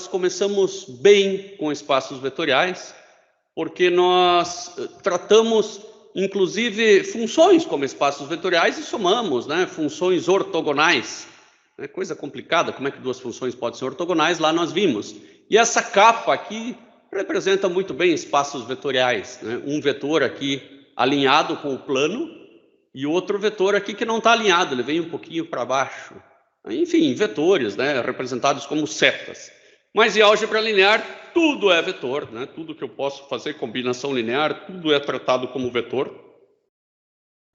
começamos bem com espaços vetoriais, porque nós tratamos, inclusive, funções como espaços vetoriais e somamos, né, funções ortogonais. É coisa complicada, como é que duas funções podem ser ortogonais? Lá nós vimos. E essa capa aqui representa muito bem espaços vetoriais, né? Um vetor aqui alinhado com o plano e outro vetor aqui que não está alinhado, ele vem um pouquinho para baixo. Enfim, vetores, né, representados como setas. Mas em álgebra linear, tudo é vetor, né? Tudo que eu posso fazer combinação linear, tudo é tratado como vetor.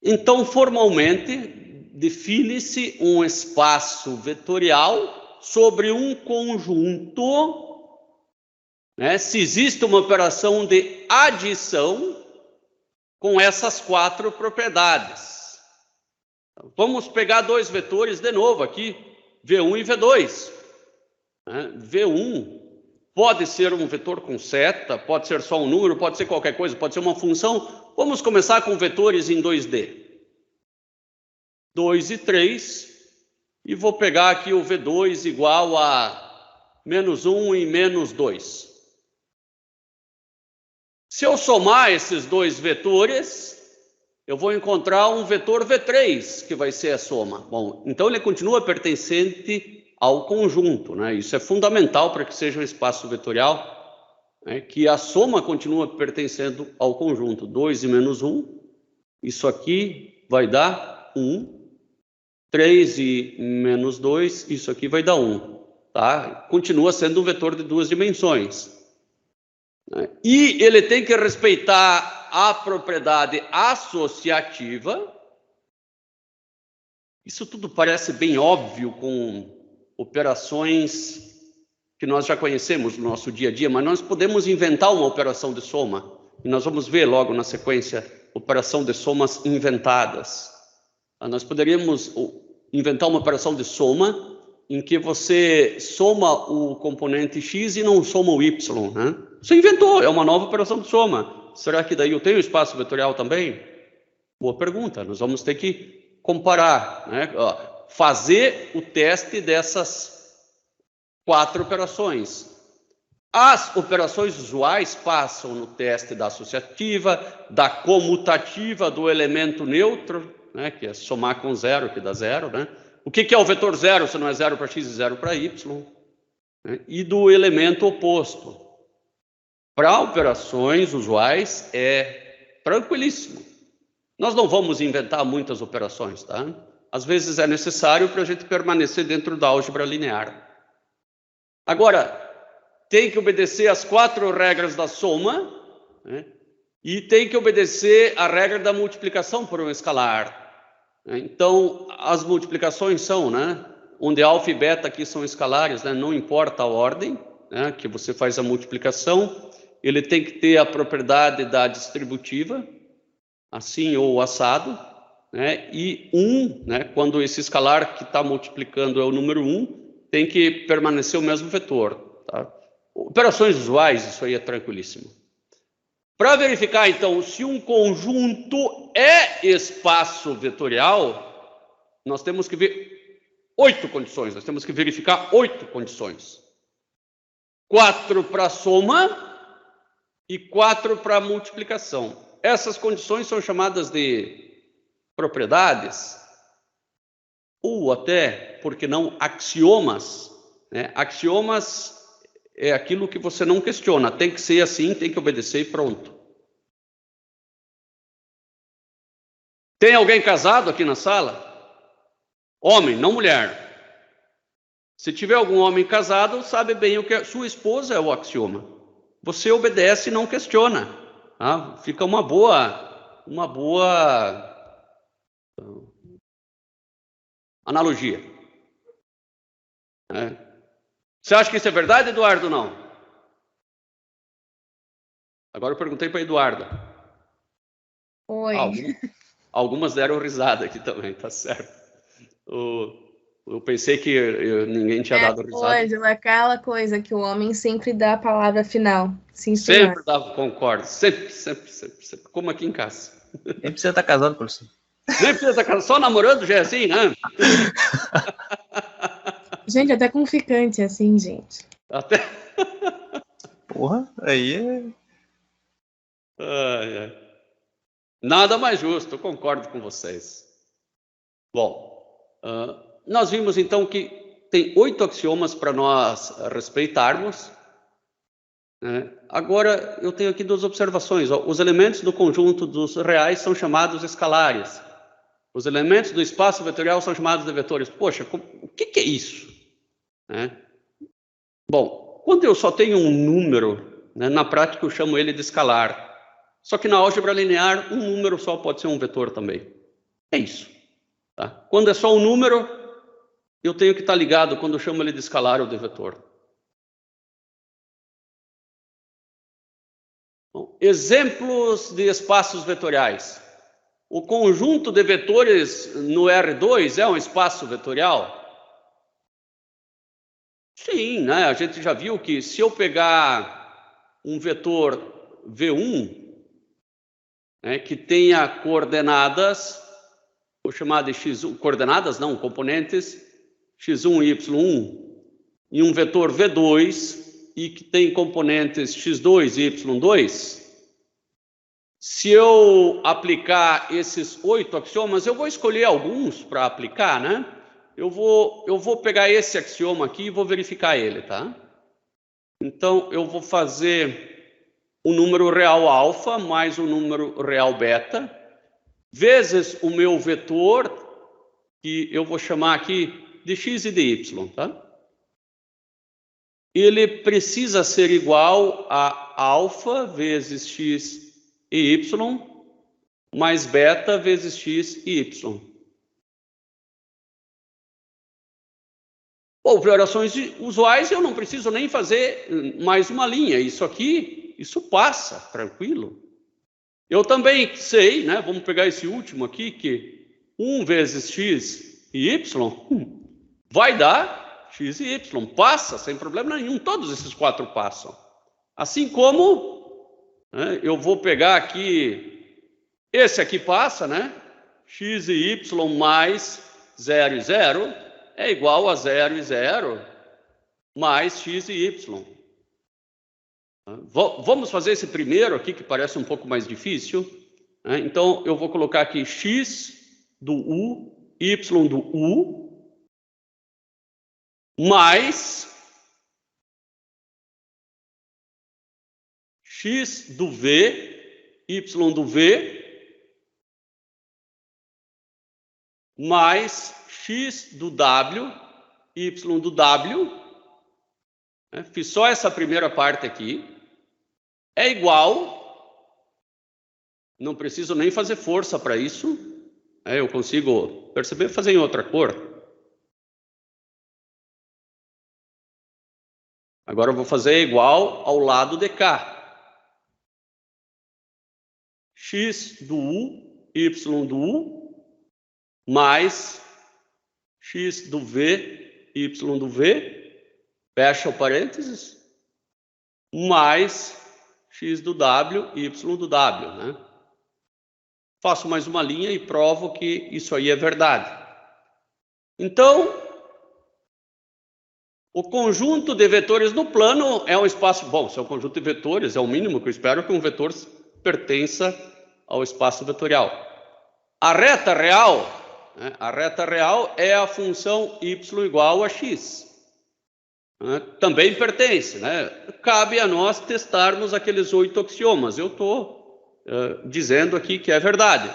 Então, formalmente, define-se um espaço vetorial sobre um conjunto, né, se existe uma operação de adição com essas quatro propriedades. Vamos pegar dois vetores de novo aqui, V1 e V2. V1 pode ser um vetor com seta, pode ser só um número, pode ser qualquer coisa, pode ser uma função. Vamos começar com vetores em 2D. 2 e 3, e vou pegar aqui o V2 igual a menos 1 e menos 2. Se eu somar esses dois vetores, eu vou encontrar um vetor V3, que vai ser a soma. Bom, então ele continua pertencente ao conjunto, né? Isso é fundamental para que seja um espaço vetorial, né? Que a soma continua pertencendo ao conjunto. 2 e menos 1, isso aqui vai dar 1. 3 e menos 2, isso aqui vai dar 1. Tá? Continua sendo um vetor de duas dimensões. E ele tem que respeitar a propriedade associativa. Isso tudo parece bem óbvio com operações que nós já conhecemos no nosso dia a dia, mas nós podemos inventar uma operação de soma. E nós vamos ver logo na sequência operação de somas inventadas. Nós poderíamos inventar uma operação de soma em que você soma o componente x e não soma o y, né? Você inventou, é uma nova operação de soma. Será que daí eu tenho espaço vetorial também? Boa pergunta, nós vamos ter que comparar, né? Fazer o teste dessas quatro operações. As operações usuais passam no teste da associativa, da comutativa, do elemento neutro, né, que é somar com zero, que dá zero, né? O que é o vetor zero, se não é zero para x e zero para y? Né? E do elemento oposto. Para operações usuais é tranquilíssimo. Nós não vamos inventar muitas operações, tá? Às vezes é necessário para a gente permanecer dentro da álgebra linear. Agora, tem que obedecer às quatro regras da soma, né? E tem que obedecer à regra da multiplicação por um escalar. Então, as multiplicações são, né, onde alfa e beta aqui são escalares, né, não importa a ordem, né, que você faz a multiplicação, ele tem que ter a propriedade da distributiva, assim ou assado, né, e 1, né, quando esse escalar que está multiplicando é o número 1, tem que permanecer o mesmo vetor. Tá? Operações usuais, isso aí é tranquilíssimo. Para verificar, então, se um conjunto é espaço vetorial, nós temos que ver 8 condições, nós temos que verificar 8 condições. 4 para soma e 4 para multiplicação. Essas condições são chamadas de propriedades, ou até, por que não, axiomas, né? Axiomas é aquilo que você não questiona, tem que ser assim, tem que obedecer e pronto. Tem alguém casado aqui na sala? Homem, não mulher. Se tiver algum homem casado, sabe bem o que é. Sua esposa é o axioma. Você obedece e não questiona. Tá? Fica uma boa analogia. Você acha que isso é verdade, Eduardo, ou não? Agora eu perguntei para Eduardo. Oi. Algumas deram risada aqui também, tá certo. Eu pensei que ninguém tinha dado risada. Ângela, aquela coisa que o homem sempre dá a palavra final. Sim, sempre dá, concordo. Sempre. Como aqui em casa. Nem precisa estar casado, professor. Nem precisa estar casado, só namorando já é assim, né? Gente, até com ficante assim, gente. Até... Porra, aí é... Nada mais justo, eu concordo com vocês. Bom, nós vimos então que tem 8 axiomas para nós respeitarmos. Agora, eu tenho aqui 2 observações. Os elementos do conjunto dos reais são chamados escalares. Os elementos do espaço vetorial são chamados de vetores. Poxa, o que é isso? Bom, quando eu só tenho um número, na prática eu chamo ele de escalar. Só que na álgebra linear, um número só pode ser um vetor também. É isso. Tá? Quando é só um número, eu tenho que estar ligado quando eu chamo ele de escalar ou de vetor. Bom, exemplos de espaços vetoriais. O conjunto de vetores no R2 é um espaço vetorial? Sim, né? A gente já viu que se eu pegar um vetor V1, que tenha coordenadas, vou chamar de x1, coordenadas não, componentes, x1 e y1, e um vetor V2, e que tem componentes x2 e y2, se eu aplicar esses 8 axiomas, eu vou escolher alguns para aplicar, né? Eu vou pegar esse axioma aqui e vou verificar ele, tá? Então, eu vou fazer o número real alfa mais o número real beta, vezes o meu vetor, que eu vou chamar aqui de x e de y, tá? Ele precisa ser igual a alfa vezes x e y, mais beta vezes x e y. Bom, operações usuais eu não preciso nem fazer mais uma linha. Isso aqui, isso passa, tranquilo. Eu também sei, né? Vamos pegar esse último aqui, que 1 vezes x e y vai dar x e y. Passa, sem problema nenhum. Todos esses 4 passam. Assim como eu vou pegar aqui, esse aqui passa, né? X e y mais 0 e 0 é igual a 0 e 0 mais x e y. Vamos fazer esse primeiro aqui, que parece um pouco mais difícil. Então, eu vou colocar aqui x do u, y do u, mais x do v, y do v, mais x do w, y do w, fiz só essa primeira parte aqui, é igual, não preciso nem fazer força para isso, eu consigo perceber, fazer em outra cor. Agora eu vou fazer igual ao lado de cá. X do u, y do u, mais x do v, y do v, fecha o parênteses, mais x do w, y do w, né? Faço mais uma linha e provo que isso aí é verdade. Então, o conjunto de vetores no plano é um espaço... Bom, se é um conjunto de vetores, é o mínimo que eu espero que um vetor pertença ao espaço vetorial. A reta real é a função y igual a x. Também pertence, né? Cabe a nós testarmos aqueles 8 axiomas. Eu estou dizendo aqui que é verdade.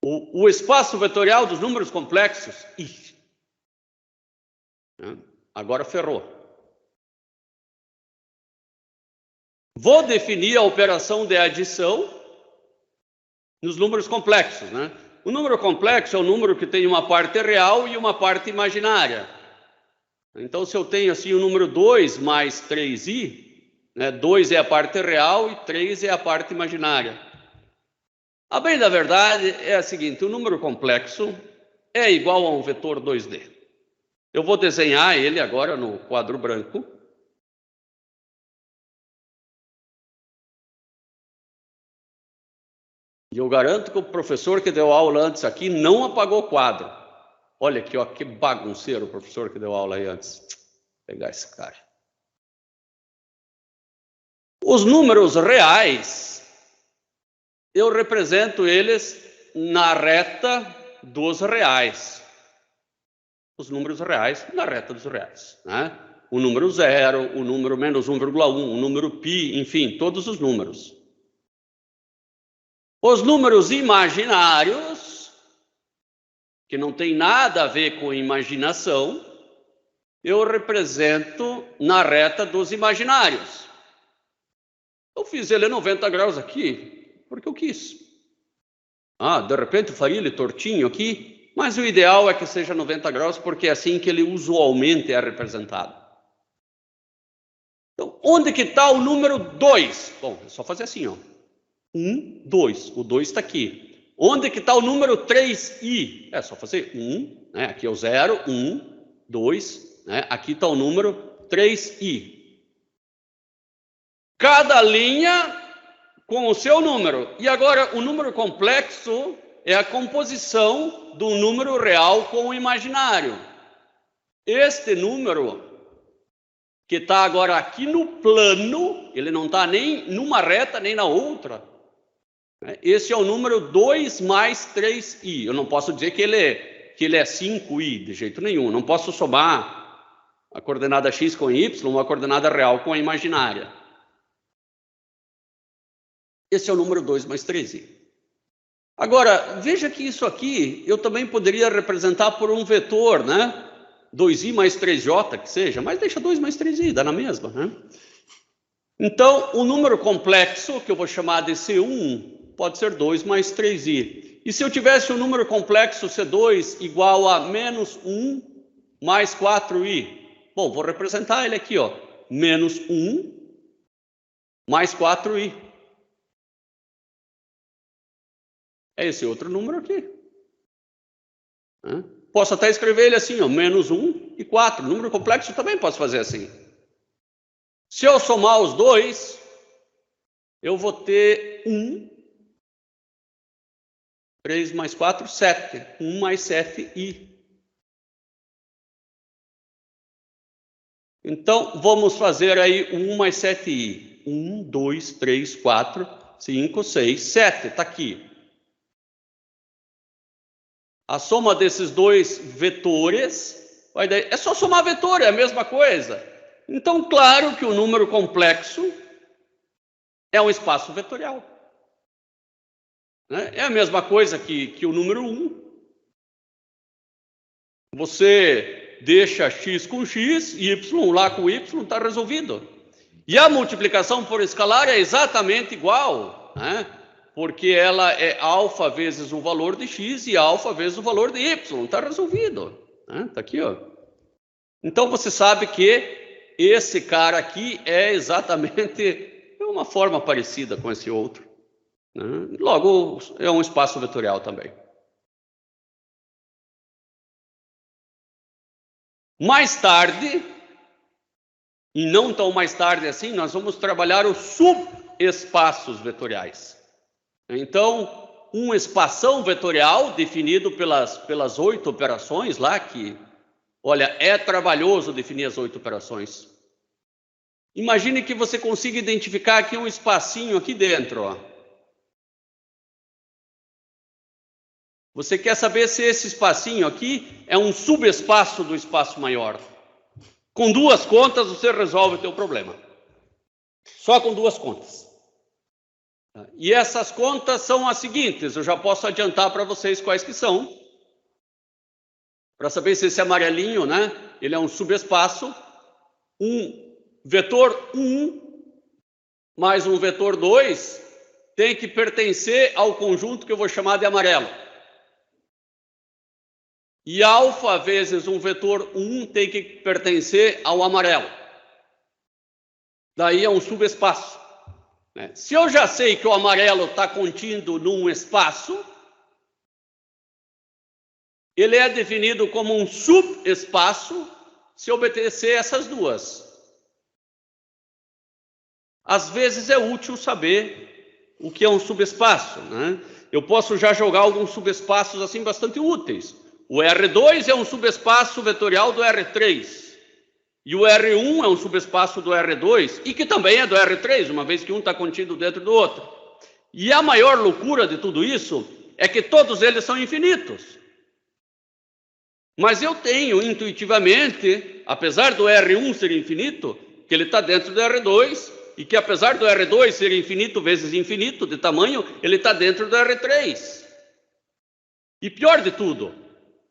O espaço vetorial dos números complexos, agora ferrou. Vou definir a operação de adição nos números complexos, né? O número complexo é o número que tem uma parte real e uma parte imaginária. Então, se eu tenho assim o número 2 mais 3i, né, 2 é a parte real e 3 é a parte imaginária. A bem da verdade é a seguinte, o número complexo é igual a um vetor 2D. Eu vou desenhar ele agora no quadro branco. E eu garanto que o professor que deu aula antes aqui não apagou o quadro. Olha aqui, ó, que bagunceiro o professor que deu aula aí antes. Vou pegar esse cara. Os números reais, eu represento eles na reta dos reais. Os números reais na reta dos reais, né? O número 0, o número menos 1,1, o número π, enfim, todos os números. Os números imaginários, que não tem nada a ver com imaginação, eu represento na reta dos imaginários. Eu fiz ele 90 graus aqui, porque eu quis. De repente eu faria ele tortinho aqui, mas o ideal é que seja 90 graus, porque é assim que ele usualmente é representado. Então, onde que está o número 2? Bom, é só fazer assim, ó. 1, 2. O 2 está aqui. Onde que está o número 3i? É só fazer 1, né? Aqui é o 0, 1, 2, né? Aqui está o número 3i. Cada linha com o seu número. E agora, o número complexo é a composição do número real com o imaginário. Este número, que está agora aqui no plano, ele não está nem numa reta nem na outra. Esse é o número 2 mais 3i. Eu não posso dizer que ele é 5i, de jeito nenhum. Não posso somar a coordenada x com y, uma coordenada real com a imaginária. Esse é o número 2 mais 3i. Agora, veja que isso aqui eu também poderia representar por um vetor, né? 2i mais 3j, que seja, mas deixa 2 mais 3i, dá na mesma, né? Então, o número complexo, que eu vou chamar de C1, pode ser 2 mais 3i. E se eu tivesse o número complexo C2 igual a menos 1 mais 4i? Bom, vou representar ele aqui, ó. Menos 1 mais 4i. É esse outro número aqui. Posso até escrever ele assim, ó, menos 1 e 4. Número complexo também posso fazer assim. Se eu somar os dois, eu vou ter 1. 3 mais 4, 7. 1 mais 7i. Então, vamos fazer aí 1 mais 7i. 1, 2, 3, 4, 5, 6, 7. Está aqui. A soma desses dois vetores, é só somar vetor, é a mesma coisa. Então, claro que o número complexo é um espaço vetorial. É a mesma coisa que o número 1. Você deixa x com x, y lá com y, está resolvido. E a multiplicação por escalar é exatamente igual, né? Porque ela é alfa vezes o valor de x e alfa vezes o valor de y. Está resolvido. Está aqui, ó. Então, você sabe que esse cara aqui é exatamente uma forma parecida com esse outro. Logo, é um espaço vetorial também. Mais tarde, e não tão mais tarde assim, nós vamos trabalhar os subespaços vetoriais. Então, um espação vetorial definido pelas 8 operações lá, que, olha, é trabalhoso definir as 8 operações. Imagine que você consiga identificar aqui um espacinho aqui dentro, ó. Você quer saber se esse espacinho aqui é um subespaço do espaço maior. Com 2 contas você resolve o teu problema. Só com 2 contas. E essas contas são as seguintes, eu já posso adiantar para vocês quais que são. Para saber se esse amarelinho, né, ele é um subespaço. Um vetor 1 mais um vetor 2 tem que pertencer ao conjunto que eu vou chamar de amarelo. E alfa vezes um vetor 1 tem que pertencer ao amarelo. Daí é um subespaço. Se eu já sei que o amarelo está contido num espaço, ele é definido como um subespaço se obedecer essas duas. Às vezes é útil saber o que é um subespaço, né? Eu posso já jogar alguns subespaços assim bastante úteis. O R2 é um subespaço vetorial do R3. E o R1 é um subespaço do R2, e que também é do R3, uma vez que um está contido dentro do outro. E a maior loucura de tudo isso é que todos eles são infinitos. Mas eu tenho intuitivamente, apesar do R1 ser infinito, que ele está dentro do R2, e que apesar do R2 ser infinito vezes infinito de tamanho, ele está dentro do R3. E pior de tudo,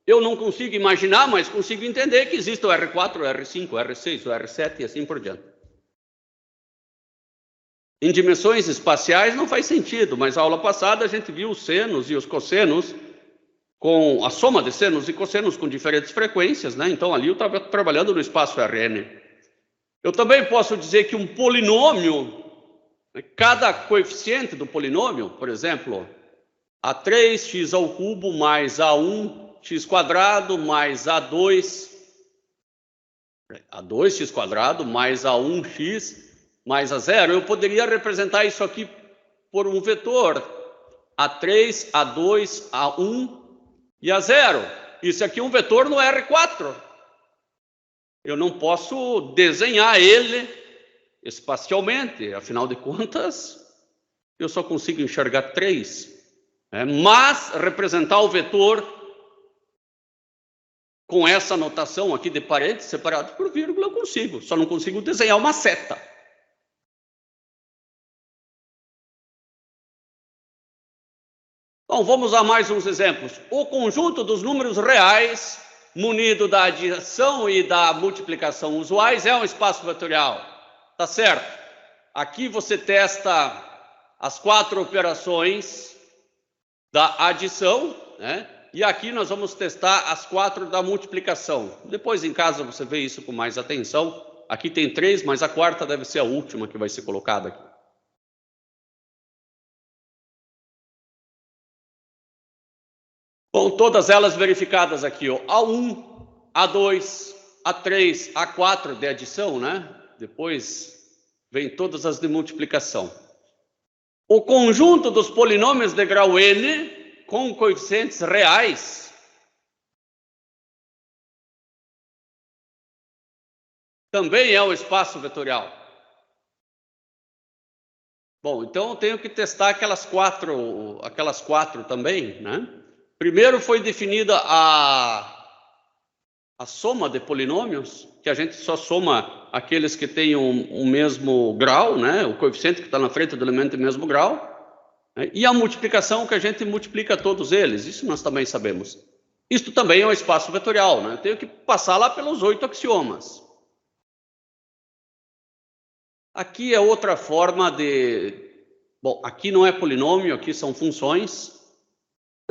eu não consigo imaginar, mas consigo entender que existe o R4, o R5, o R6, o R7 e assim por diante. Em dimensões espaciais não faz sentido, mas na aula passada a gente viu os senos e os cossenos, com a soma de senos e cossenos com diferentes frequências, né? Então ali eu estava trabalhando no espaço Rn. Eu também posso dizer que um polinômio, cada coeficiente do polinômio, por exemplo, A3x ao cubo mais A1x quadrado mais A2x quadrado mais A1x mais A0, eu poderia representar isso aqui por um vetor, A3, A2, A1 e A0. Isso aqui é um vetor no R4. Eu não posso desenhar ele espacialmente, afinal de contas, eu só consigo enxergar 3. Mas representar o vetor com essa notação aqui de parênteses separado por vírgula eu consigo, só não consigo desenhar uma seta. Então, vamos a mais uns exemplos. O conjunto dos números reais, munido da adição e da multiplicação usuais, é um espaço vetorial. Tá certo? Aqui você testa as 4 operações da adição, né? E aqui nós vamos testar as 4 da multiplicação. Depois em casa você vê isso com mais atenção. Aqui tem 3, mas a 4ª deve ser a última que vai ser colocada aqui. Bom, todas elas verificadas aqui, ó. A1, A2, A3, A4 de adição, né? Depois vem todas as de multiplicação. O conjunto dos polinômios de grau n com coeficientes reais também é o espaço vetorial. Bom, então eu tenho que testar aquelas quatro também, né? Primeiro foi definida a soma de polinômios, que a gente só soma aqueles que têm o mesmo grau, né? O coeficiente que está na frente do elemento de mesmo grau, né? E a multiplicação, que a gente multiplica todos eles, isso nós também sabemos. Isto também é um espaço vetorial, né? Eu tenho que passar lá pelos 8 axiomas. Aqui é outra forma de... Bom, aqui não é polinômio, aqui são funções.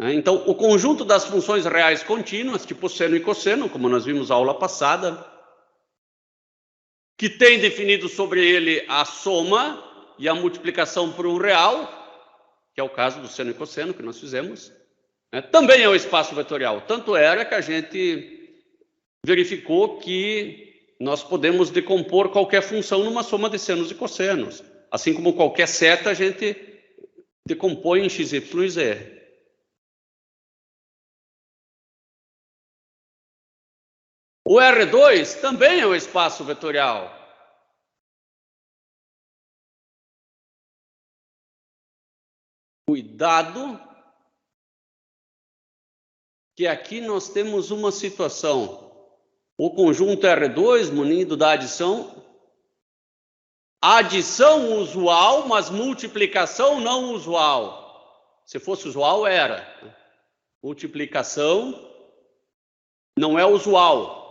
Então, o conjunto das funções reais contínuas, tipo seno e cosseno, como nós vimos na aula passada, que tem definido sobre ele a soma e a multiplicação por um real, que é o caso do seno e cosseno que nós fizemos, também é um espaço vetorial. Tanto era que a gente verificou que nós podemos decompor qualquer função numa soma de senos e cossenos. Assim como qualquer seta a gente decompõe em x, y e z. O R2 também é um espaço vetorial. Cuidado, que aqui nós temos uma situação. O conjunto R2, munido da adição usual, mas multiplicação não usual. Se fosse usual, era. Multiplicação não é usual.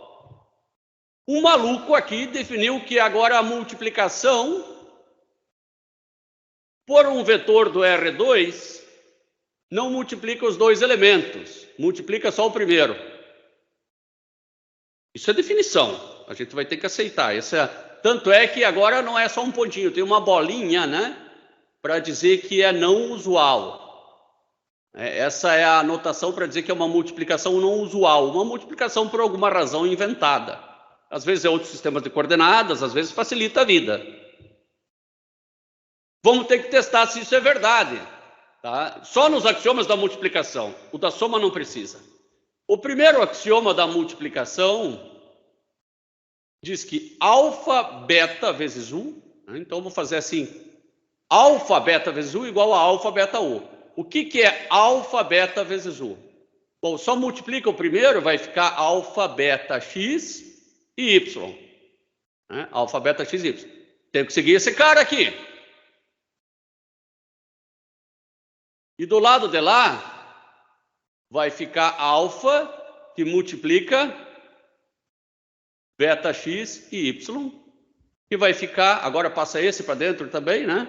Um maluco aqui definiu que agora a multiplicação por um vetor do R2 não multiplica os 2 elementos, multiplica só o primeiro. Isso é definição, a gente vai ter que aceitar. Tanto é que agora não é só um pontinho, tem uma bolinha, né? Para dizer que é não usual. Essa é a anotação para dizer que é uma multiplicação não usual, uma multiplicação por alguma razão inventada. Às vezes é outro sistema de coordenadas, às vezes facilita a vida. Vamos ter que testar se isso é verdade. Tá? Só nos axiomas da multiplicação. O da soma não precisa. O primeiro axioma da multiplicação diz que alfa, beta vezes U, né? Então, eu vou fazer assim, alfa, beta vezes U igual a alfa, beta, U. O que é alfa, beta vezes U? Bom, só multiplica o primeiro, vai ficar alfa, beta, x e y. Né? Alfa, beta, x e y. Tenho que seguir esse cara aqui. E do lado de lá, vai ficar alfa, que multiplica beta, x e y, que vai ficar, agora passa esse para dentro também, né?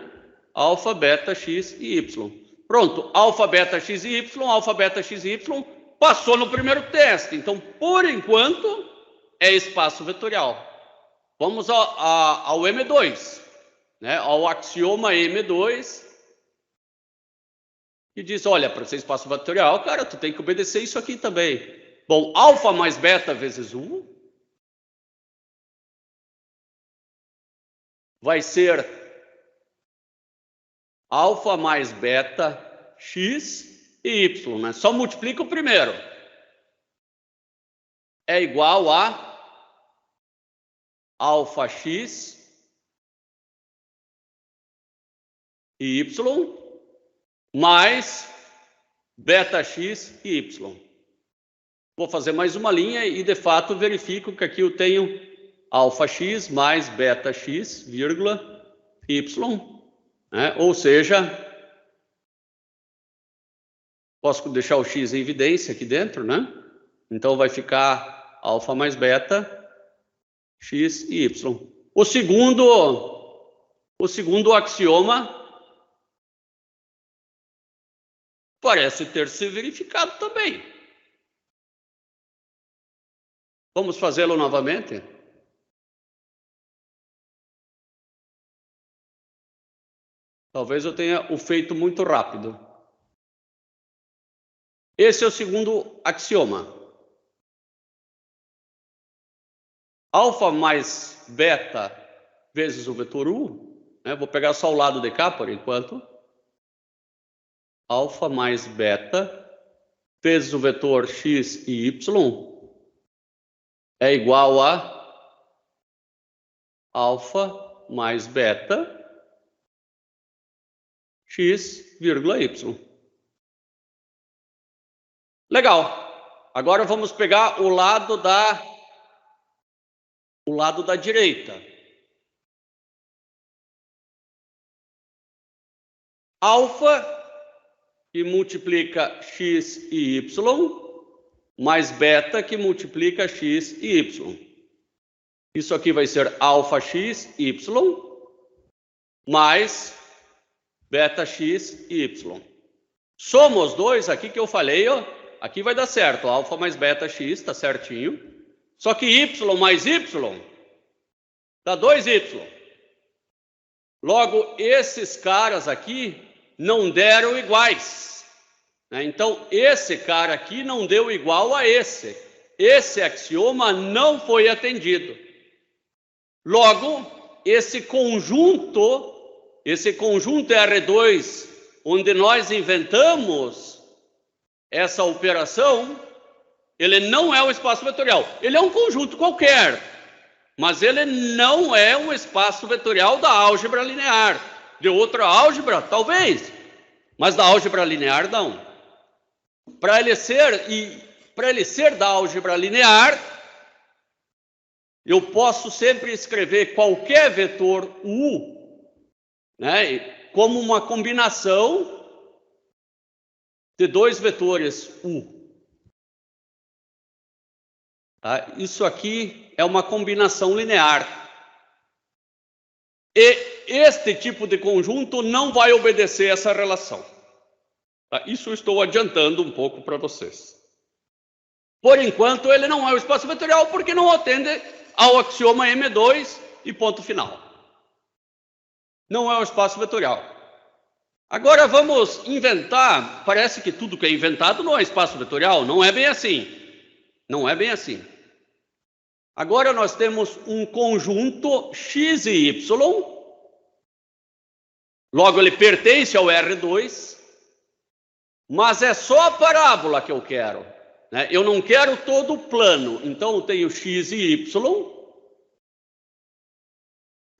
Alfa, beta, x e y. Pronto, alfa, beta, x e y, alfa, beta, x e y, passou no primeiro teste. Então, por enquanto, é espaço vetorial. Vamos ao M2, né? Ao axioma M2, que diz, olha, para ser espaço vetorial, cara, tu tem que obedecer isso aqui também. Bom, alfa mais beta vezes U vai ser alfa mais beta x e y, né? Só multiplica o primeiro. É igual a alfa x e y mais beta x e y. Vou fazer mais uma linha e, de fato, verifico que aqui eu tenho alfa x mais beta x, vírgula, y, né? Ou seja, posso deixar o x em evidência aqui dentro, né? Então, vai ficar alfa mais beta, x e y. O segundo axioma parece ter se verificado também. Vamos fazê-lo novamente? Talvez eu tenha o feito muito rápido. Esse é o segundo axioma. Alfa mais beta vezes o vetor U, né? Vou pegar só o lado de cá por enquanto. Alfa mais beta vezes o vetor x e y é igual a alfa mais beta x, vírgula, y. Legal. Agora vamos pegar o lado da direita. Alfa, que multiplica x e y, mais beta, que multiplica x e y. Isso aqui vai ser alfa x, y, mais beta x e y. Soma os dois aqui que eu falei, ó, aqui vai dar certo. Alfa mais beta x, tá certinho. Só que y mais y dá 2y. Logo, esses caras aqui não deram iguais. Então, esse cara aqui não deu igual a esse. Esse axioma não foi atendido. Logo, esse conjunto R2, onde nós inventamos essa operação, ele não é um espaço vetorial. Ele é um conjunto qualquer, mas ele não é um espaço vetorial da álgebra linear. De outra álgebra, talvez, mas da álgebra linear, não. Para ele ser da álgebra linear, eu posso sempre escrever qualquer vetor U, né, como uma combinação de dois vetores U. Tá? Isso aqui é uma combinação linear. E este tipo de conjunto não vai obedecer essa relação. Tá? Isso eu estou adiantando um pouco para vocês. Por enquanto, ele não é o espaço vetorial porque não atende ao axioma M2 e ponto final. Não é o espaço vetorial. Agora vamos inventar, parece que tudo que é inventado não é espaço vetorial, não é bem assim. Não é bem assim. Agora nós temos um conjunto x e y, logo ele pertence ao R2, mas é só a parábola que eu quero, né? Eu não quero todo o plano, então eu tenho x e y,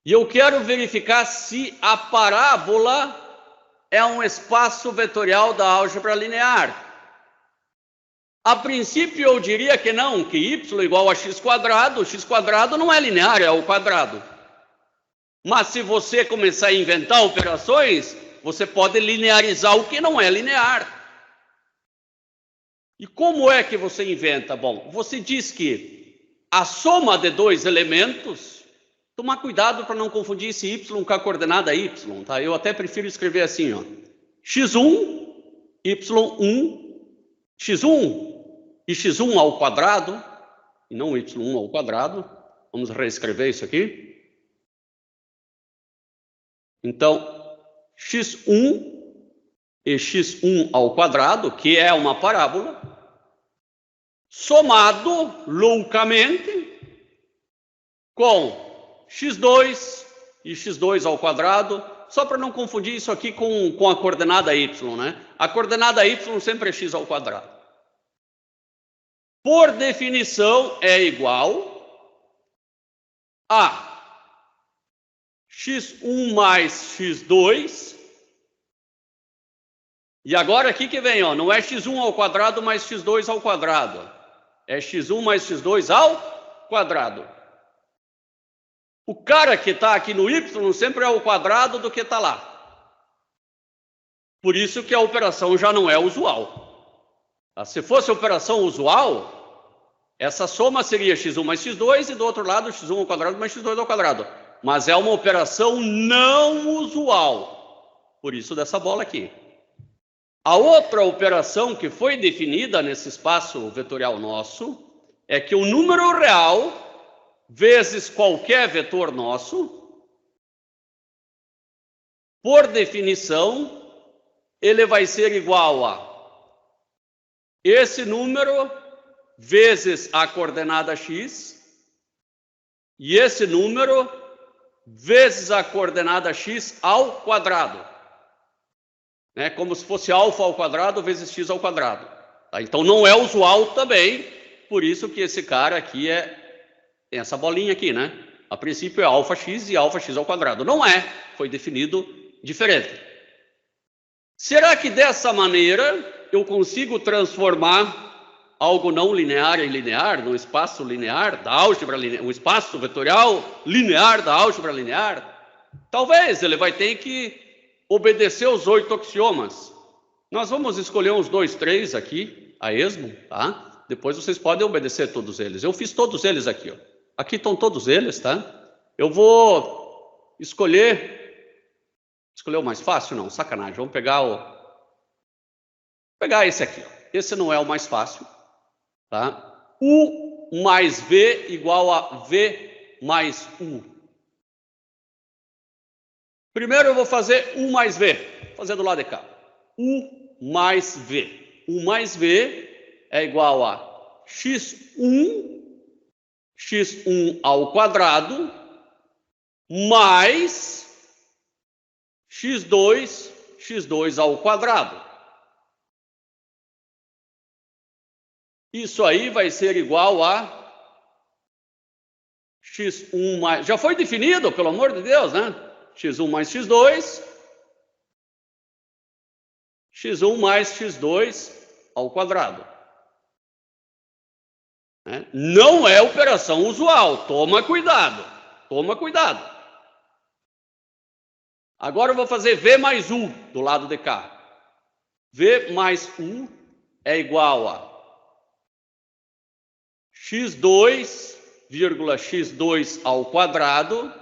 E eu quero verificar se a parábola é um espaço vetorial da álgebra linear. A princípio eu diria que não, que y igual a x quadrado não é linear, é ao quadrado. Mas se você começar a inventar operações, você pode linearizar o que não é linear. E como é que você inventa? Bom, você diz que a soma de dois elementos, tomar cuidado para não confundir esse y com a coordenada y, tá? Eu até prefiro escrever assim, ó, x1, y1, x1 e x1 ao quadrado, e não y1 ao quadrado. Vamos reescrever isso aqui. Então, x1 e x1 ao quadrado, que é uma parábola, somado loucamente com x2 e x2 ao quadrado, só para não confundir isso aqui com a coordenada y, né? A coordenada y sempre é x ao quadrado. Por definição, é igual a x1 mais x2. E agora aqui que vem, ó, não é x1 ao quadrado mais x2 ao quadrado. É x1 mais x2 ao quadrado. O cara que está aqui no y sempre é o quadrado do que está lá. Por isso que a operação já não é usual. Se fosse operação usual, essa soma seria x1 mais x2 e do outro lado x1 ao quadrado mais x2 ao quadrado. Mas é uma operação não usual. Por isso dessa bola aqui. A outra operação que foi definida nesse espaço vetorial nosso é que o número real vezes qualquer vetor nosso, por definição, ele vai ser igual a esse número vezes a coordenada x e esse número vezes a coordenada x ao quadrado. É como se fosse alfa ao quadrado vezes x ao quadrado. Tá? Então não é usual também, por isso que esse cara aqui tem essa bolinha aqui, né? A princípio é alfa x e alfa x ao quadrado. Não é, foi definido diferente. Será que dessa maneira eu consigo transformar algo não linear em linear, no espaço linear da álgebra linear, um espaço vetorial linear da álgebra linear? Talvez ele vai ter que obedecer os 8 axiomas. Nós vamos escolher uns 2, 3 aqui, a esmo, tá? Depois vocês podem obedecer todos eles. Eu fiz todos eles aqui, ó. Aqui estão todos eles, tá? Eu vou escolher o mais fácil? Não, sacanagem. Vamos pegar esse aqui, ó. Esse não é o mais fácil, tá? U mais V igual a V mais U. Primeiro eu vou fazer U mais V. Vou fazer do lado de cá. U mais V. U mais V é igual a x1 ao quadrado mais x2 ao quadrado. Isso aí vai ser igual a x1 mais... Já foi definido, pelo amor de Deus, né? x1 mais x2, x1 mais x2 ao quadrado. Não é operação usual, toma cuidado, toma cuidado. Agora eu vou fazer V mais U do lado de cá. V mais U é igual a x2, x2 ao quadrado,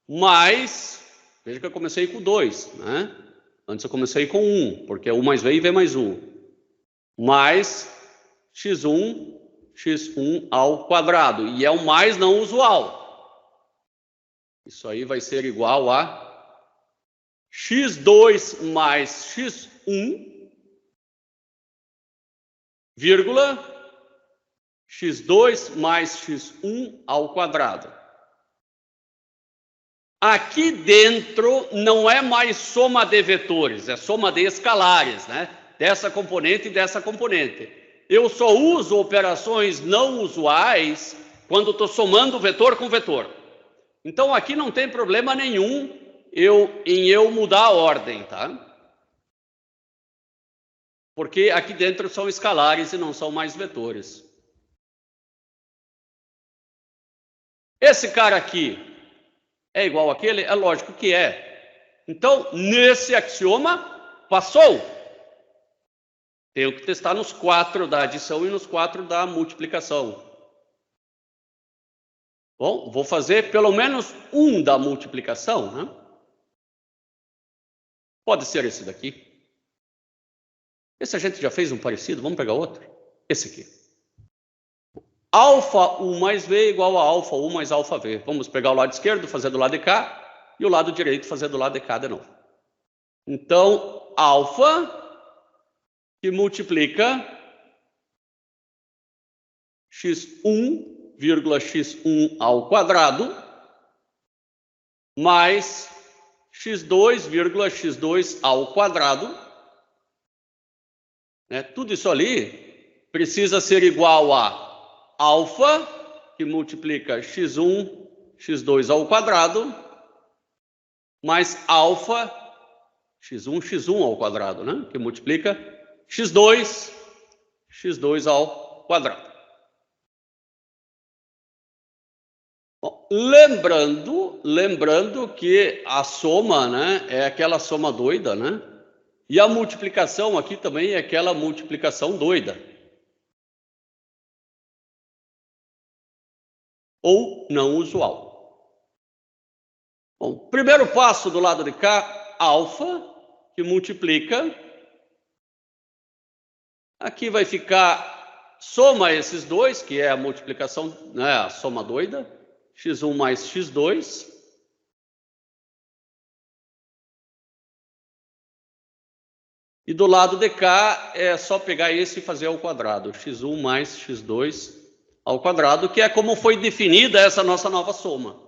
mais, veja que eu comecei com 2, né? Antes eu comecei com 1, porque é U mais V e V mais U. Mais x1 ao quadrado, e é o mais não usual. Isso aí vai ser igual a x2 mais x1, vírgula, x2 mais x1 ao quadrado. Aqui dentro não é mais soma de vetores, é soma de escalares, né? Dessa componente e dessa componente. Eu só uso operações não usuais quando estou somando vetor com vetor. Então, aqui não tem problema nenhum em eu mudar a ordem, tá? Porque aqui dentro são escalares e não são mais vetores. Esse cara aqui é igual àquele? É lógico que é. Então, nesse axioma, passou. Tenho que testar nos 4 da adição e nos 4 da multiplicação. Bom, vou fazer pelo menos um da multiplicação, né? Pode ser esse daqui. Esse a gente já fez um parecido, vamos pegar outro? Esse aqui. Alfa 1 mais V igual a alfa 1 mais alfa V. Vamos pegar o lado esquerdo, fazer do lado de cá, e o lado direito fazer do lado de cá de novo. Então, alfa que multiplica x1, x1 ao quadrado mais x2, x2 ao quadrado. Tudo isso ali precisa ser igual a alfa, que multiplica x1, x2 ao quadrado, mais alfa, x1 ao quadrado, né? Que multiplica x2, x2 ao quadrado. Bom, lembrando que a soma, né, é aquela soma doida, né? E a multiplicação aqui também é aquela multiplicação doida. Ou não usual. Bom, primeiro passo do lado de cá, alfa, que multiplica. Aqui vai ficar, soma esses dois, que é a multiplicação, né, a soma doida, x1 mais x2. E do lado de cá é só pegar esse e fazer ao quadrado, x1 mais x2 ao quadrado, que é como foi definida essa nossa nova soma.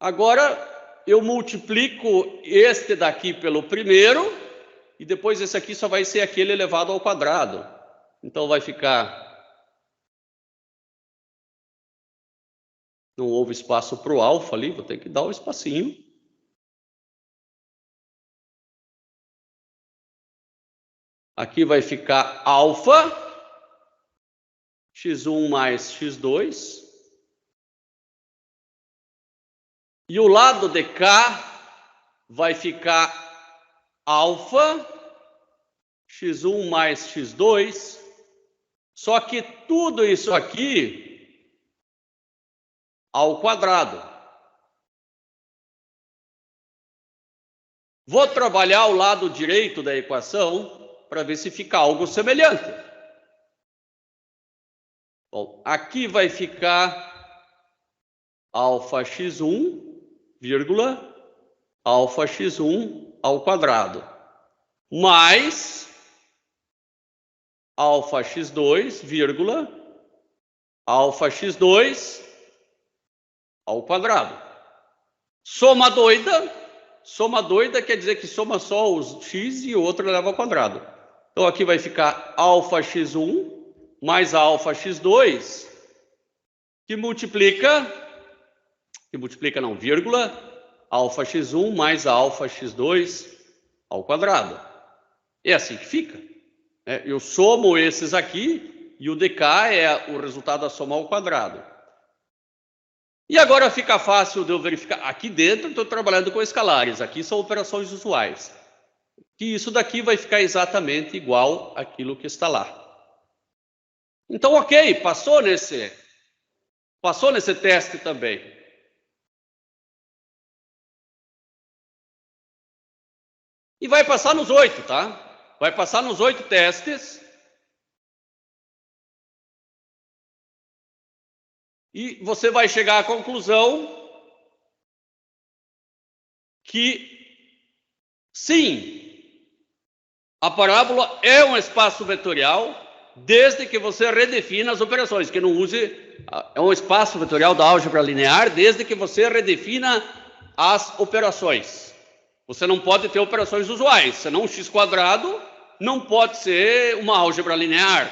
Agora, eu multiplico este daqui pelo primeiro, e depois esse aqui só vai ser aquele elevado ao quadrado. Então, vai ficar... Não houve espaço para o alfa ali, vou ter que dar o espacinho. Aqui vai ficar alfa, x1 mais x2. E o lado de cá vai ficar alfa, x1 mais x2. Só que tudo isso aqui ao quadrado. Vou trabalhar o lado direito da equação para ver se fica algo semelhante. Bom, aqui vai ficar alfa x1, vírgula, alfa x1 ao quadrado, mais alfa x2, vírgula, alfa x2 ao quadrado. Soma doida quer dizer que soma só os x e o outro eleva ao quadrado. Então, aqui vai ficar alfa x1 mais alfa x2, que multiplica não, vírgula, alfa x1 mais alfa x2 ao quadrado. É assim que fica. Eu somo esses aqui e o de cá é o resultado da soma ao quadrado. E agora fica fácil de eu verificar. Aqui dentro estou trabalhando com escalares, aqui são operações usuais. Que isso daqui vai ficar exatamente igual àquilo que está lá. Então, ok, passou nesse teste também. E vai passar nos 8, tá? Vai passar nos 8 testes. E você vai chegar à conclusão que, sim, a parábola é um espaço vetorial, desde que você redefina as operações, que não use... É um espaço vetorial da álgebra linear, desde que você redefina as operações. Você não pode ter operações usuais, senão o x² não pode ser uma álgebra linear.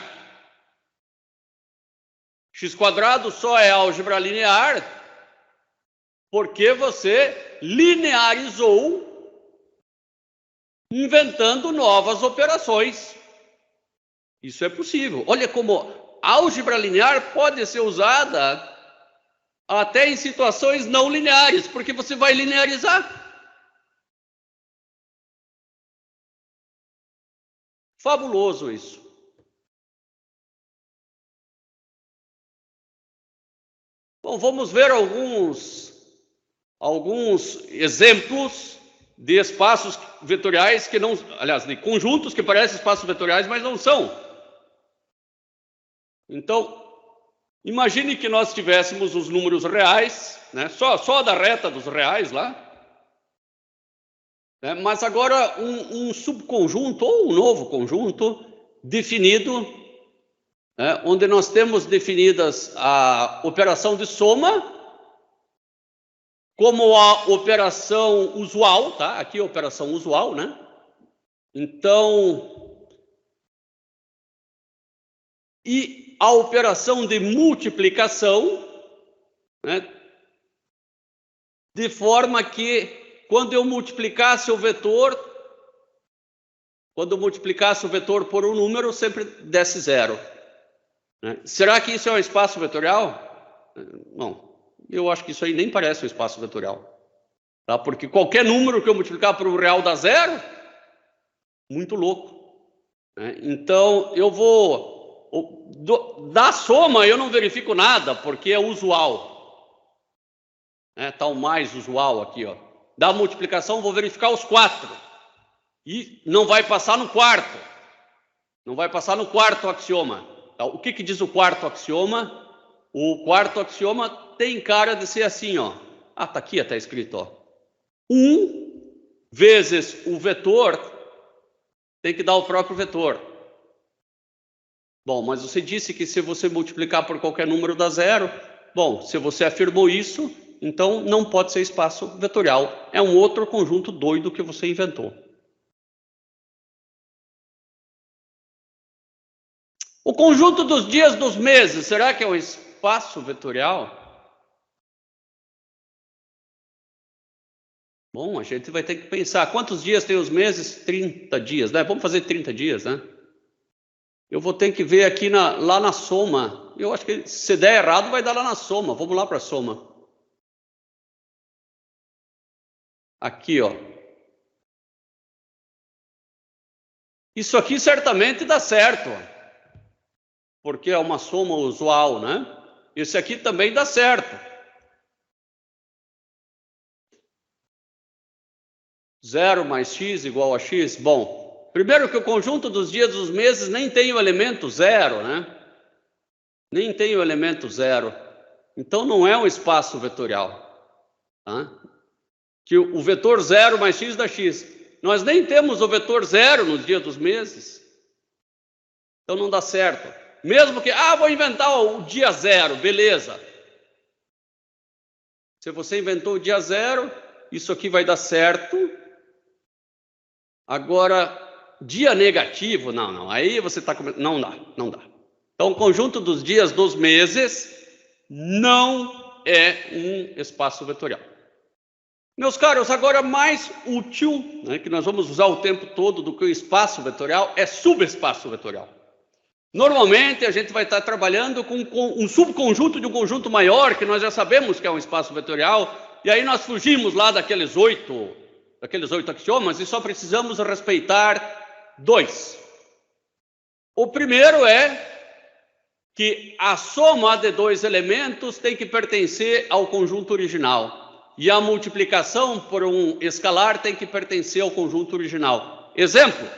x² só é álgebra linear Porque você linearizou inventando novas operações. Isso é possível. Olha como a álgebra linear pode ser usada até em situações não lineares, porque você vai linearizar. Fabuloso isso. Bom, vamos ver alguns exemplos de espaços vetoriais que não, aliás, de conjuntos que parecem espaços vetoriais, mas não são. Então, imagine que nós tivéssemos os números reais, né? Só da reta dos reais lá, né? Mas agora um subconjunto ou um novo conjunto definido, né? Onde nós temos definidas a operação de soma como a operação usual, tá? Aqui a operação usual, né? Então, e a operação de multiplicação, né? De forma que quando eu multiplicasse o vetor por um número, sempre desse zero, né? Será que isso é um espaço vetorial? Não. Eu acho que isso aí nem parece um espaço vetorial, tá? Porque qualquer número que eu multiplicar por um real dá zero, muito louco, né? Então, eu vou... Da soma eu não verifico nada, porque é usual, né? Tá o mais usual aqui, ó. Da multiplicação eu vou verificar os 4. E não vai passar no quarto. Não vai passar no quarto axioma. Tá? O que diz o quarto axioma? O quarto axioma tem cara de ser assim, ó. Ah, tá aqui até escrito, ó. 1 vezes o vetor tem que dar o próprio vetor. Bom, mas você disse que se você multiplicar por qualquer número dá zero. Bom, se você afirmou isso, então não pode ser espaço vetorial. É um outro conjunto doido que você inventou. O conjunto dos dias dos meses, será que é um espaço vetorial? Bom, a gente vai ter que pensar. Quantos dias tem os meses? 30 dias, né? Vamos fazer 30 dias, né? Eu vou ter que ver aqui lá na soma. Eu acho que se der errado, vai dar lá na soma. Vamos lá para a soma. Aqui, ó. Isso aqui certamente dá certo, porque é uma soma usual, né? Esse aqui também dá certo. 0 mais x igual a x. Bom, primeiro que o conjunto dos dias dos meses nem tem o elemento 0, né? Nem tem o elemento 0. Então não é um espaço vetorial, tá? Que o vetor 0 mais x dá x. Nós nem temos o vetor 0 nos dias dos meses. Então não dá certo. Mesmo que, vou inventar o dia 0, beleza. Se você inventou o dia 0, isso aqui vai dar certo. Agora, dia negativo, não. Aí você está... Não dá. Então, o conjunto dos dias dos meses não é um espaço vetorial. Meus caros, agora mais útil, né, que nós vamos usar o tempo todo do que o espaço vetorial, é subespaço vetorial. Normalmente, a gente vai estar trabalhando com um subconjunto de um conjunto maior, que nós já sabemos que é um espaço vetorial, e aí nós fugimos lá daqueles 8 axiomas e só precisamos respeitar 2. O primeiro é que a soma de 2 elementos tem que pertencer ao conjunto original, e a multiplicação por um escalar tem que pertencer ao conjunto original. Exemplo.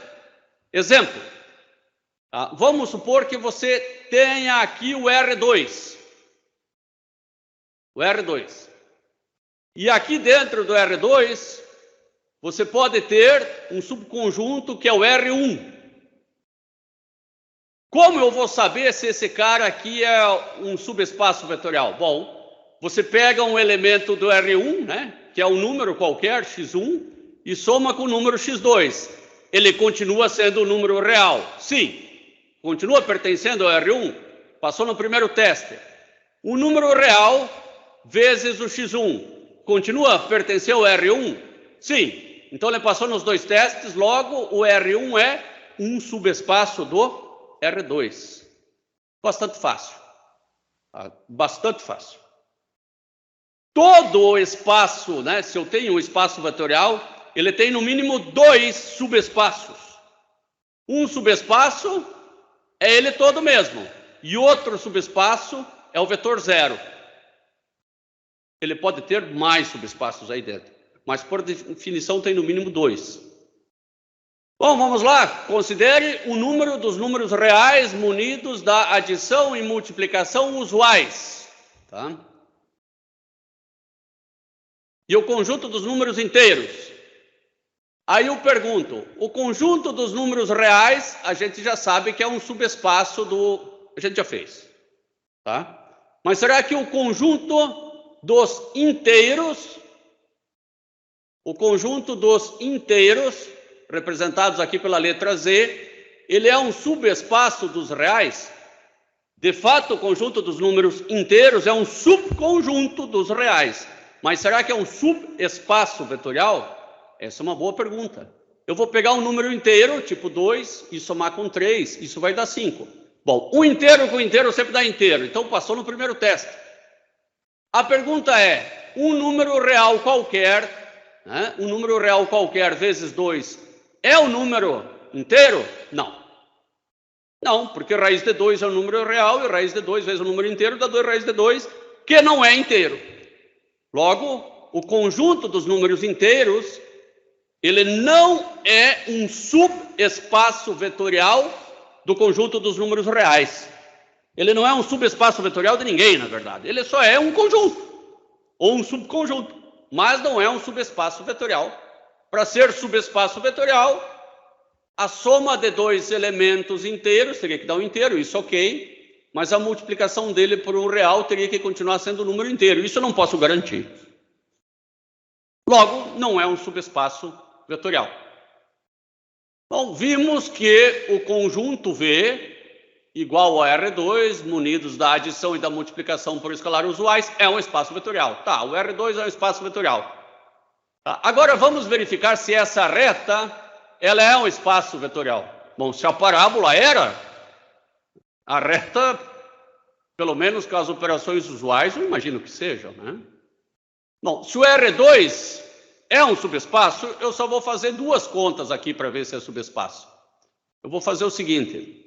Vamos supor que você tenha aqui o R2. E aqui dentro do R2, você pode ter um subconjunto que é o R1. Como eu vou saber se esse cara aqui é um subespaço vetorial? Bom, você pega um elemento do R1, né, que é um número qualquer, x1, e soma com o número x2. Ele continua sendo um número real? Sim. Continua pertencendo ao R1? Passou no primeiro teste. O número real vezes o x1. continua a pertencer ao R1? Sim. Então ele passou nos dois testes, logo o R1 é um subespaço do R2. Bastante fácil. Bastante fácil. Todo o espaço, né, se eu tenho um espaço vetorial, ele tem no mínimo dois subespaços. Um subespaço é ele todo mesmo. E outro subespaço é o vetor zero. Ele pode ter mais subespaços aí dentro. Mas, por definição, tem no mínimo dois. Bom, vamos lá. Considere o número dos números reais munidos da adição e multiplicação usuais. Tá? E o conjunto dos números inteiros. Aí eu pergunto, o conjunto dos números reais, a gente já sabe que é um subespaço do... A gente já fez. Tá? Mas será que o conjunto dos inteiros, representados aqui pela letra Z, ele é um subespaço dos reais? De fato, o conjunto dos números inteiros é um subconjunto dos reais. Mas será que é um subespaço vetorial? Essa é uma boa pergunta. Eu vou pegar um número inteiro, tipo 2, e somar com 3, isso vai dar 5. Bom, um inteiro com inteiro sempre dá inteiro, então passou no primeiro teste. A pergunta é, um número real qualquer, né? Um número real qualquer vezes 2 é um número inteiro? Não. Não, porque raiz de 2 é um número real e raiz de 2 vezes o número inteiro dá 2 raiz de 2, que não é inteiro. Logo, o conjunto dos números inteiros, ele não é um subespaço vetorial do conjunto dos números reais. Ele não é um subespaço vetorial de ninguém, na verdade. Ele só é um conjunto, ou um subconjunto, mas não é um subespaço vetorial. Para ser subespaço vetorial, a soma de dois elementos inteiros teria que dar um inteiro, isso ok, mas a multiplicação dele por um real teria que continuar sendo um número inteiro. Isso eu não posso garantir. Logo, não é um subespaço vetorial. Bom, vimos que o conjunto V igual a R2, munidos da adição e da multiplicação por escalar usuais, é um espaço vetorial. Tá, o R2 é um espaço vetorial. Tá, agora vamos verificar se essa reta, ela é um espaço vetorial. Bom, se a parábola era, a reta, pelo menos com as operações usuais, eu imagino que seja, né? Bom, se o R2 é um subespaço, eu só vou fazer duas contas aqui para ver se é subespaço. Eu vou fazer o seguinte...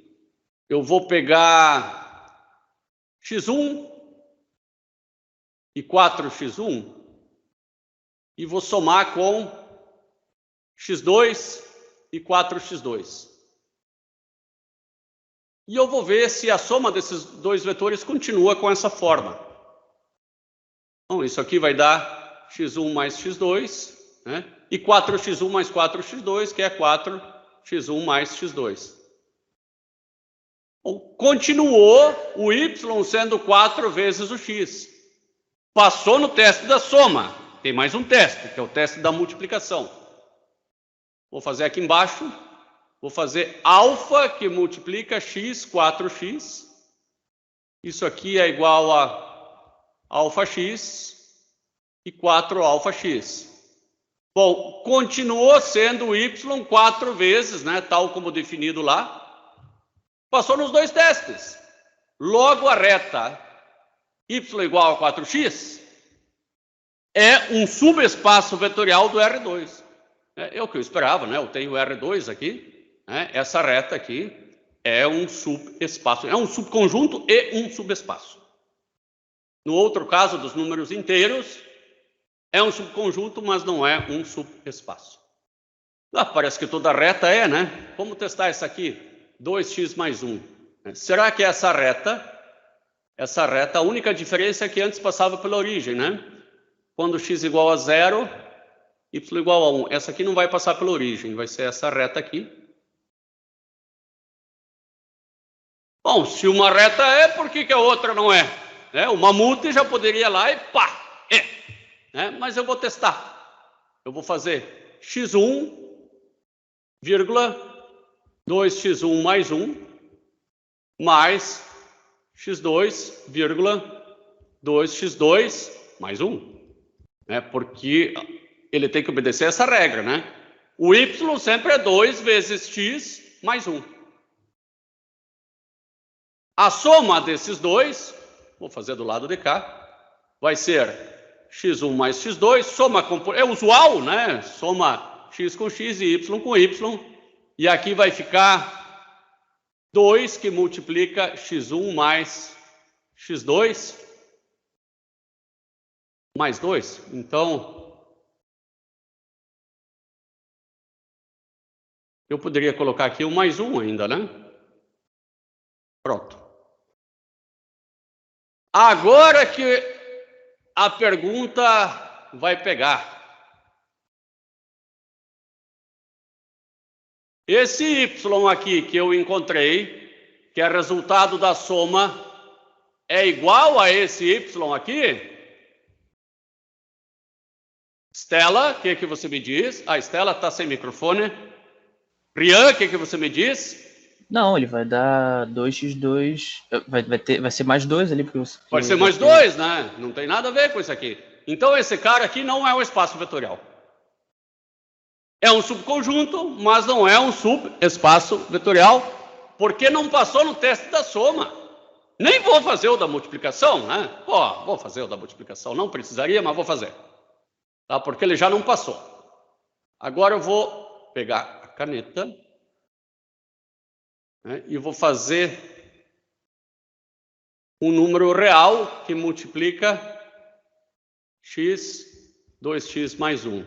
Eu vou pegar x1 e 4x1 e vou somar com x2 e 4x2. E eu vou ver se a soma desses dois vetores continua com essa forma. Então, isso aqui vai dar x1 mais x2, né? E 4x1 mais 4x2, que é 4x1 mais x2. Continuou o y sendo 4 vezes o x. Passou no teste da soma. Tem mais um teste, que é o teste da multiplicação. Vou fazer aqui embaixo. Vou fazer alfa, que multiplica x, 4x. Isso aqui é igual a alfa x e 4 alfa x. Bom, continuou sendo o y 4 vezes, né, tal como definido lá. Passou nos dois testes. Logo, a reta y igual a 4x é um subespaço vetorial do R2. É o que eu esperava, né? Eu tenho o R2 aqui, né? Essa reta aqui é um subespaço, é um subconjunto e um subespaço. No outro caso dos números inteiros, é um subconjunto, mas não é um subespaço. Parece que toda reta é, né? Vamos testar essa aqui. 2x mais 1. Será que essa reta, a única diferença é que antes passava pela origem, né? Quando x igual a 0, y igual a 1. Essa aqui não vai passar pela origem, vai ser essa reta aqui. Bom, se uma reta é, por que a outra não é? O mamute já poderia ir lá e pá, é. Mas eu vou testar. Eu vou fazer x1, vírgula, 2x1 mais 1, mais x2, vírgula, 2x2 mais 1. né? Porque ele tem que obedecer essa regra, né? O y sempre é 2 vezes x mais 1. A soma desses dois, vou fazer do lado de cá, vai ser x1 mais x2, soma é usual, né? Soma x com x e y com y, e aqui vai ficar 2 que multiplica x1 mais x2 mais 2. Então, eu poderia colocar aqui o mais 1 ainda, né? Pronto. Agora que a pergunta vai pegar. Esse y aqui que eu encontrei, que é resultado da soma, é igual a esse y aqui? Stella, o que você me diz? A Stella está sem microfone. Rian, o que você me diz? Não, ele vai dar 2x2, vai ser mais 2 ali. Vai ser mais 2, né? Não tem nada a ver com isso aqui. Então, esse cara aqui não é um espaço vetorial. É um subconjunto, mas não é um subespaço vetorial, porque não passou no teste da soma. Nem vou fazer o da multiplicação, né? Vou fazer o da multiplicação. Não precisaria, mas vou fazer. Tá? Porque ele já não passou. Agora eu vou pegar a caneta, né, e vou fazer um número real que multiplica x, 2x mais 1.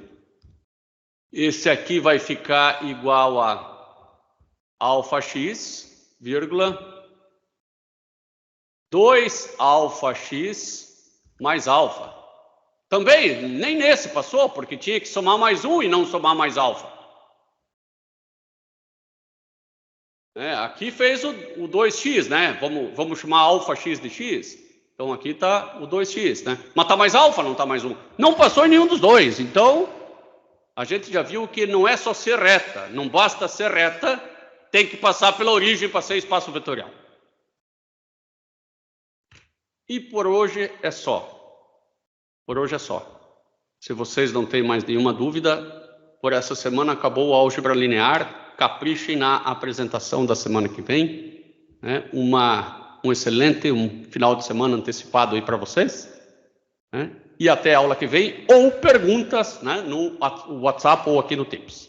Esse aqui vai ficar igual a alfa x, vírgula, 2 alfa x mais alfa. Também, nem nesse passou, porque tinha que somar mais 1 e não somar mais alfa. Aqui fez o 2x, né? Vamos chamar alfa x de x. Então aqui está o 2x, né? Mas está mais alfa, não está mais 1. Não passou em nenhum dos dois. Então, a gente já viu que não é só ser reta. Não basta ser reta, tem que passar pela origem para ser espaço vetorial. E por hoje é só. Por hoje é só. Se vocês não têm mais nenhuma dúvida, por essa semana acabou o álgebra linear. Caprichem na apresentação da semana que vem, né? Um excelente final de semana antecipado aí para vocês, né? E até a aula que vem, ou perguntas, né, no WhatsApp ou aqui no Teams.